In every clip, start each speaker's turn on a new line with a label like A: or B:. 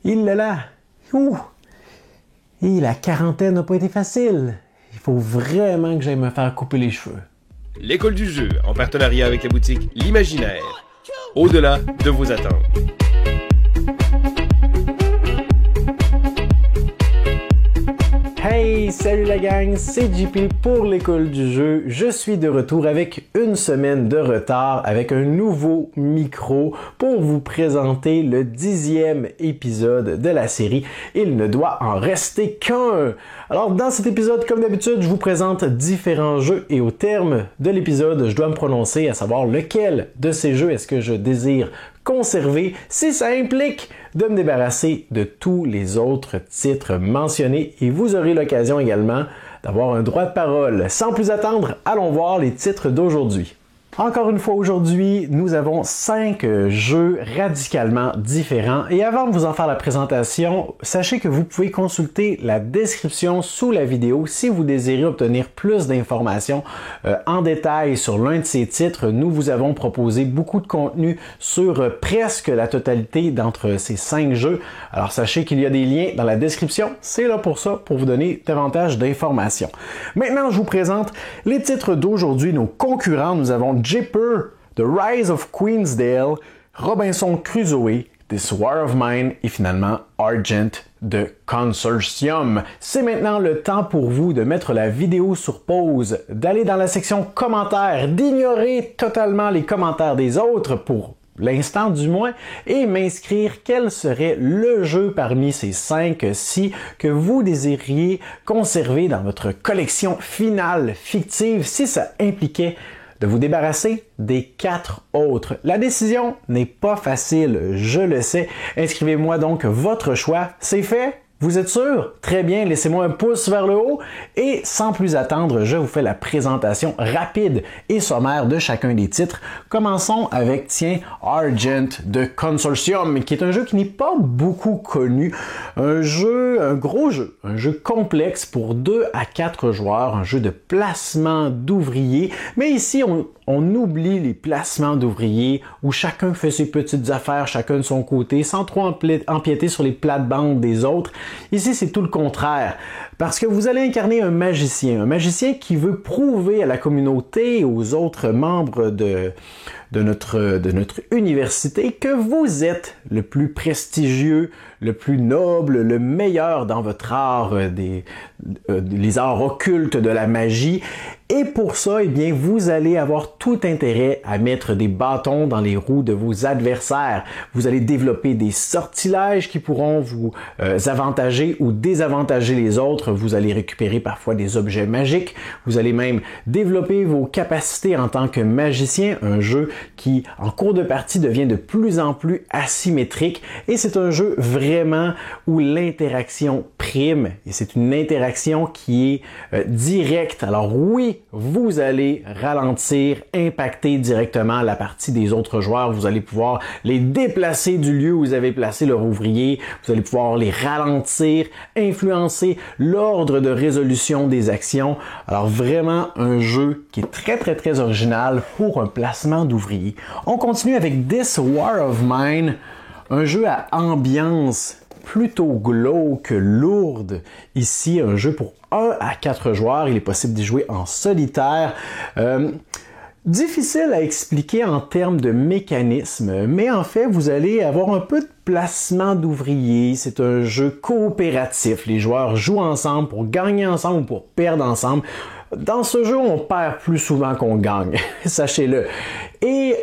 A: Il est là. Ouh! Et la quarantaine n'a pas été facile. Il faut vraiment que j'aille me faire couper les cheveux.
B: L'école du jeu, en partenariat avec la boutique L'Imaginaire. Au-delà de vos attentes.
A: Hey, salut la gang, c'est JP pour l'école du jeu. Je suis de retour avec une semaine de retard avec un nouveau micro pour vous présenter le 10e épisode de la série. Il ne doit en rester qu'un. Alors dans cet épisode, comme d'habitude, je vous présente différents jeux et au terme de l'épisode, je dois me prononcer à savoir lequel de ces jeux est-ce que je désire conserver si ça implique de me débarrasser de tous les autres titres mentionnés et vous aurez l'occasion également d'avoir un droit de parole. Sans plus attendre, allons voir les titres d'aujourd'hui. Encore une fois aujourd'hui, nous avons 5 jeux radicalement différents et avant de vous en faire la présentation, sachez que vous pouvez consulter la description sous la vidéo si vous désirez obtenir plus d'informations en détail sur l'un de ces titres. Nous vous avons proposé beaucoup de contenu sur presque la totalité d'entre ces 5 jeux. Alors sachez qu'il y a des liens dans la description, c'est là pour ça, pour vous donner davantage d'informations. Maintenant, je vous présente les titres d'aujourd'hui, nos concurrents. Nous avons Jipper, The Rise of Queensdale, Robinson Crusoe, This War of Mine et finalement Argent de Consortium. C'est maintenant le temps pour vous de mettre la vidéo sur pause, d'aller dans la section commentaires, d'ignorer totalement les commentaires des autres pour l'instant du moins, et m'inscrire quel serait le jeu parmi ces 5-ci que vous désiriez conserver dans votre collection finale fictive si ça impliquait de vous débarrasser des 4 autres. La décision n'est pas facile, je le sais. Inscrivez-moi donc votre choix. C'est fait? Vous êtes sûr? Très bien, laissez-moi un pouce vers le haut et sans plus attendre, je vous fais la présentation rapide et sommaire de chacun des titres. Commençons avec, Argent de Consortium, qui est un jeu qui n'est pas beaucoup connu. Un gros jeu, un jeu complexe pour 2 à 4 joueurs, un jeu de placement d'ouvriers. Mais ici, on oublie les placements d'ouvriers où chacun fait ses petites affaires, chacun de son côté, sans trop empiéter sur les plates-bandes des autres. Ici, c'est tout le contraire, parce que vous allez incarner un magicien qui veut prouver à la communauté et aux autres membres de notre université que vous êtes le plus prestigieux, le plus noble, le meilleur dans votre art, les arts occultes de la magie. Et pour ça, eh bien, vous allez avoir tout intérêt à mettre des bâtons dans les roues de vos adversaires. Vous allez développer des sortilèges qui pourront vous avantager ou désavantager les autres. Vous allez récupérer parfois des objets magiques. Vous allez même développer vos capacités en tant que magicien. Un jeu qui, en cours de partie, devient de plus en plus asymétrique. Et c'est un jeu vraiment où l'interaction prime. Et c'est une interaction qui est directe. Alors oui, vous allez ralentir, impacter directement la partie des autres joueurs. Vous allez pouvoir les déplacer du lieu où vous avez placé leur ouvrier. Vous allez pouvoir les ralentir, influencer l'ordre de résolution des actions. Alors vraiment un jeu qui est très original pour un placement d'ouvrier. On continue avec This War of Mine, un jeu à ambiance plutôt glauque, lourde. Ici, un jeu pour 1 à 4 joueurs. Il est possible d'y jouer en solitaire. Difficile à expliquer en termes de mécanisme, mais en fait, vous allez avoir un peu de placement d'ouvriers. C'est un jeu coopératif. Les joueurs jouent ensemble pour gagner ensemble ou pour perdre ensemble. Dans ce jeu, on perd plus souvent qu'on gagne, sachez-le. Et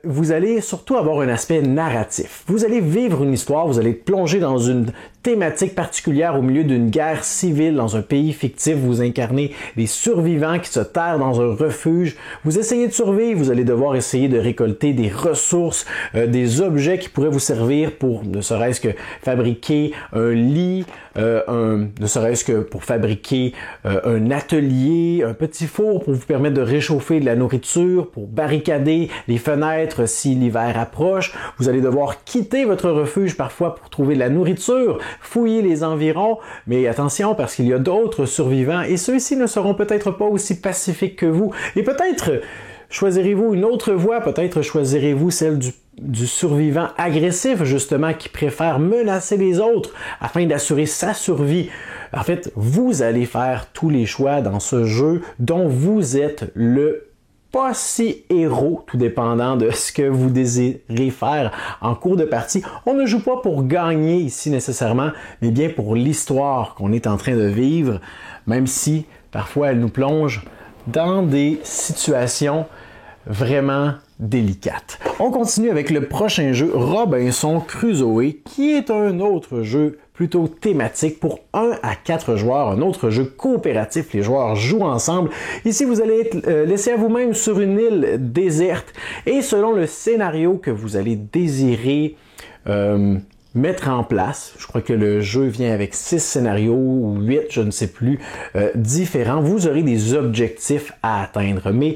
A: vous allez surtout avoir un aspect narratif. Vous allez vivre une histoire, vous allez plonger dans une thématique particulière au milieu d'une guerre civile dans un pays fictif. Vous incarnez les survivants qui se terrent dans un refuge. Vous essayez de survivre, vous allez devoir essayer de récolter des ressources, des objets qui pourraient vous servir pour ne serait-ce que fabriquer un lit, ne serait-ce que pour fabriquer un atelier, un petit four pour vous permettre de réchauffer de la nourriture, pour barricader les fenêtres si l'hiver approche. Vous allez devoir quitter votre refuge parfois pour trouver de la nourriture, fouiller les environs, mais attention parce qu'il y a d'autres survivants et ceux-ci ne seront peut-être pas aussi pacifiques que vous et peut-être Choisirez-vous une autre voie? Peut-être choisirez-vous celle du survivant agressif, justement, qui préfère menacer les autres afin d'assurer sa survie. En fait, vous allez faire tous les choix dans ce jeu dont vous êtes le pas si héros, tout dépendant de ce que vous désirez faire en cours de partie. On ne joue pas pour gagner ici nécessairement, mais bien pour l'histoire qu'on est en train de vivre, même si parfois elle nous plonge dans des situations vraiment délicates. On continue avec le prochain jeu, Robinson Crusoe, qui est un autre jeu plutôt thématique pour 1 à 4 joueurs, un autre jeu coopératif, les joueurs jouent ensemble. Ici, vous allez être laissé à vous-même sur une île déserte et selon le scénario que vous allez désirer mettre en place, je crois que le jeu vient avec 6 scénarios ou 8, je ne sais plus, différents, vous aurez des objectifs à atteindre. Mais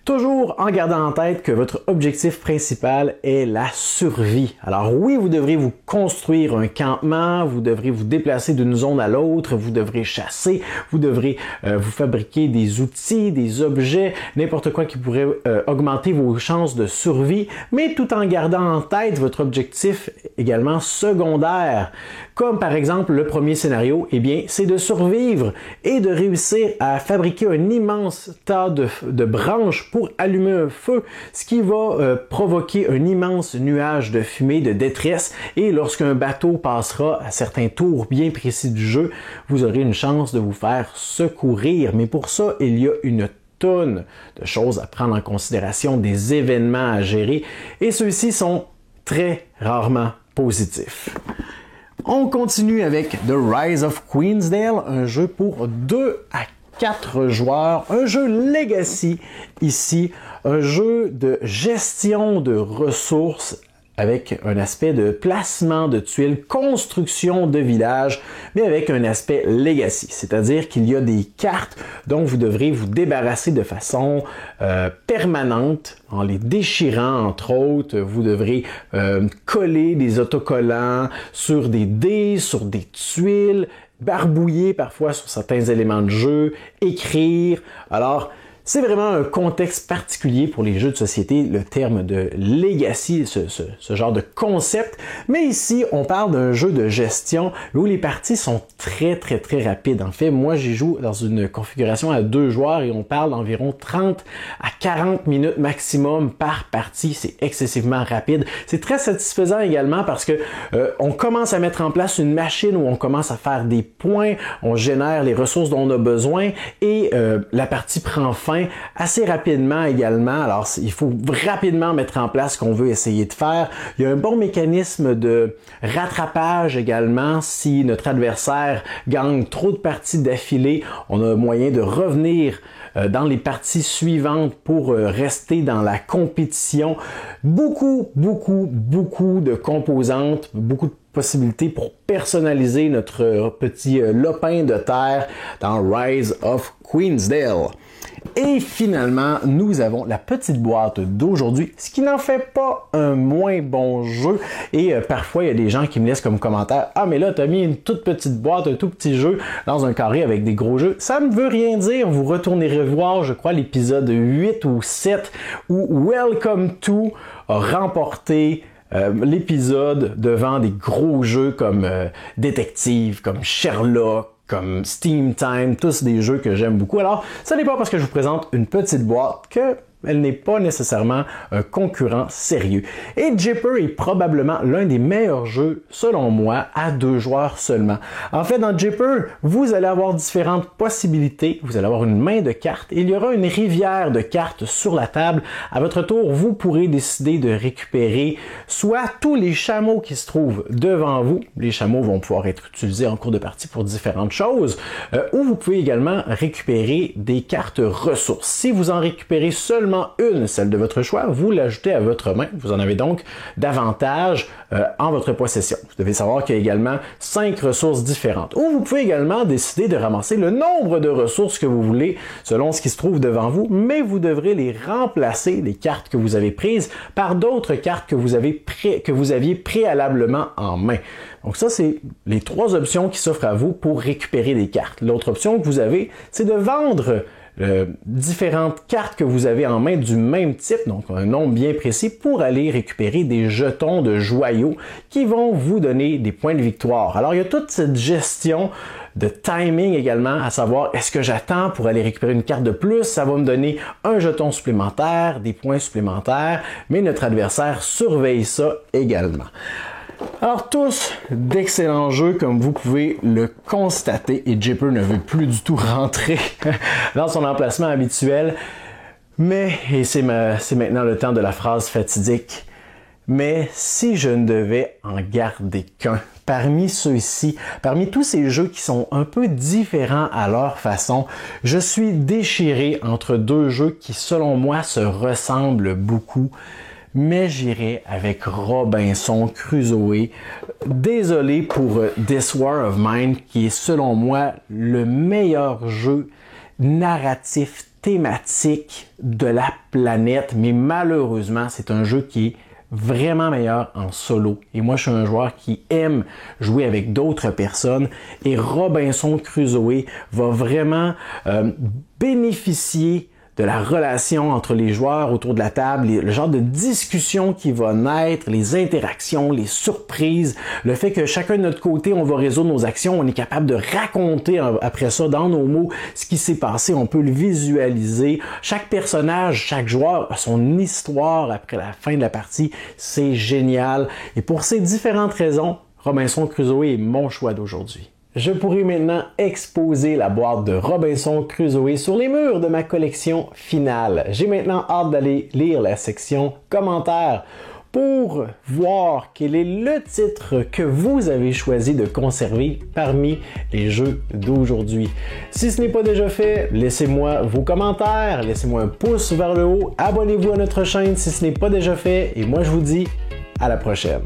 A: toujours en gardant en tête que votre objectif principal est la survie. Alors oui, vous devrez vous construire un campement, vous devrez vous déplacer d'une zone à l'autre, vous devrez chasser, vous devrez vous fabriquer des outils, des objets, n'importe quoi qui pourrait augmenter vos chances de survie, mais tout en gardant en tête votre objectif également secondaire. Comme par exemple le premier scénario, eh bien, c'est de survivre et de réussir à fabriquer un immense tas de branches pour allumer un feu, ce qui va provoquer un immense nuage de fumée, de détresse, et lorsqu'un bateau passera à certains tours bien précis du jeu, vous aurez une chance de vous faire secourir. Mais pour ça, il y a une tonne de choses à prendre en considération, des événements à gérer, et ceux-ci sont très rarement positifs. On continue avec The Rise of Queensdale, un jeu pour 2 à 4 joueurs, un jeu legacy ici, un jeu de gestion de ressources avec un aspect de placement de tuiles, construction de villages, mais avec un aspect legacy, c'est-à-dire qu'il y a des cartes dont vous devrez vous débarrasser de façon permanente, en les déchirant entre autres. Vous devrez coller des autocollants sur des dés, sur des tuiles, barbouiller parfois sur certains éléments de jeu, écrire. Alors, c'est vraiment un contexte particulier pour les jeux de société, le terme de legacy, ce genre de concept. Mais ici, on parle d'un jeu de gestion où les parties sont très rapides. En fait, moi, j'y joue dans une configuration à 2 joueurs et on parle d'environ 30 à 40 minutes maximum par partie. C'est excessivement rapide. C'est très satisfaisant également parce que on commence à mettre en place une machine où on commence à faire des points, on génère les ressources dont on a besoin et la partie prend fin assez rapidement également. Alors, il faut rapidement mettre en place ce qu'on veut essayer de faire. Il y a un bon mécanisme de rattrapage également. Si notre adversaire gagne trop de parties d'affilée, on a moyen de revenir dans les parties suivantes pour rester dans la compétition. Beaucoup de composantes, beaucoup de possibilités pour personnaliser notre petit lopin de terre dans Rise of Queensdale. Et finalement, nous avons la petite boîte d'aujourd'hui, ce qui n'en fait pas un moins bon jeu. Et parfois, il y a des gens qui me laissent comme commentaire « Ah, mais là, tu as mis une toute petite boîte, un tout petit jeu dans un carré avec des gros jeux. » Ça ne veut rien dire. Vous retournerez voir, je crois, l'épisode 8 ou 7 où Welcome to a remporté l'épisode devant des gros jeux comme Détective, comme Sherlock, comme Steam Time, tous des jeux que j'aime beaucoup. Alors, ce n'est pas parce que je vous présente une petite boîte que elle n'est pas nécessairement un concurrent sérieux. Et Jipper est probablement l'un des meilleurs jeux, selon moi, à 2 joueurs seulement. En fait, dans Jipper, vous allez avoir différentes possibilités. Vous allez avoir une main de cartes. Il y aura une rivière de cartes sur la table. À votre tour, vous pourrez décider de récupérer soit tous les chameaux qui se trouvent devant vous. Les chameaux vont pouvoir être utilisés en cours de partie pour différentes choses. Ou vous pouvez également récupérer des cartes ressources. Si vous en récupérez seulement une, celle de votre choix, vous l'ajoutez à votre main. Vous en avez donc davantage en votre possession. Vous devez savoir qu'il y a également 5 ressources différentes. Ou vous pouvez également décider de ramasser le nombre de ressources que vous voulez selon ce qui se trouve devant vous, mais vous devrez les remplacer, les cartes que vous avez prises, par d'autres cartes que vous aviez préalablement en main. Donc ça, c'est les 3 options qui s'offrent à vous pour récupérer des cartes. L'autre option que vous avez, c'est de vendre différentes cartes que vous avez en main du même type, donc un nombre bien précis, pour aller récupérer des jetons de joyaux qui vont vous donner des points de victoire. Alors il y a toute cette gestion de timing également, à savoir est-ce que j'attends pour aller récupérer une carte de plus, ça va me donner un jeton supplémentaire, des points supplémentaires, mais notre adversaire surveille ça également. Alors tous d'excellents jeux comme vous pouvez le constater, et Jipper ne veut plus du tout rentrer dans son emplacement habituel, mais, et c'est maintenant le temps de la phrase fatidique, mais si je ne devais en garder qu'un, parmi ceux-ci, parmi tous ces jeux qui sont un peu différents à leur façon, je suis déchiré entre deux jeux qui selon moi se ressemblent beaucoup, mais j'irai avec Robinson Crusoe. Désolé pour This War of Mine, qui est selon moi le meilleur jeu narratif thématique de la planète, mais malheureusement, c'est un jeu qui est vraiment meilleur en solo. Et moi, je suis un joueur qui aime jouer avec d'autres personnes, et Robinson Crusoe va vraiment bénéficier de la relation entre les joueurs autour de la table, le genre de discussion qui va naître, les interactions, les surprises, le fait que chacun de notre côté, on va résoudre nos actions, on est capable de raconter après ça dans nos mots ce qui s'est passé, on peut le visualiser. Chaque personnage, chaque joueur a son histoire après la fin de la partie, c'est génial. Et pour ces différentes raisons, Robinson Crusoe est mon choix d'aujourd'hui. Je pourrais maintenant exposer la boîte de Robinson Crusoe sur les murs de ma collection finale. J'ai maintenant hâte d'aller lire la section commentaires pour voir quel est le titre que vous avez choisi de conserver parmi les jeux d'aujourd'hui. Si ce n'est pas déjà fait, laissez-moi vos commentaires, laissez-moi un pouce vers le haut, abonnez-vous à notre chaîne si ce n'est pas déjà fait, et moi je vous dis à la prochaine.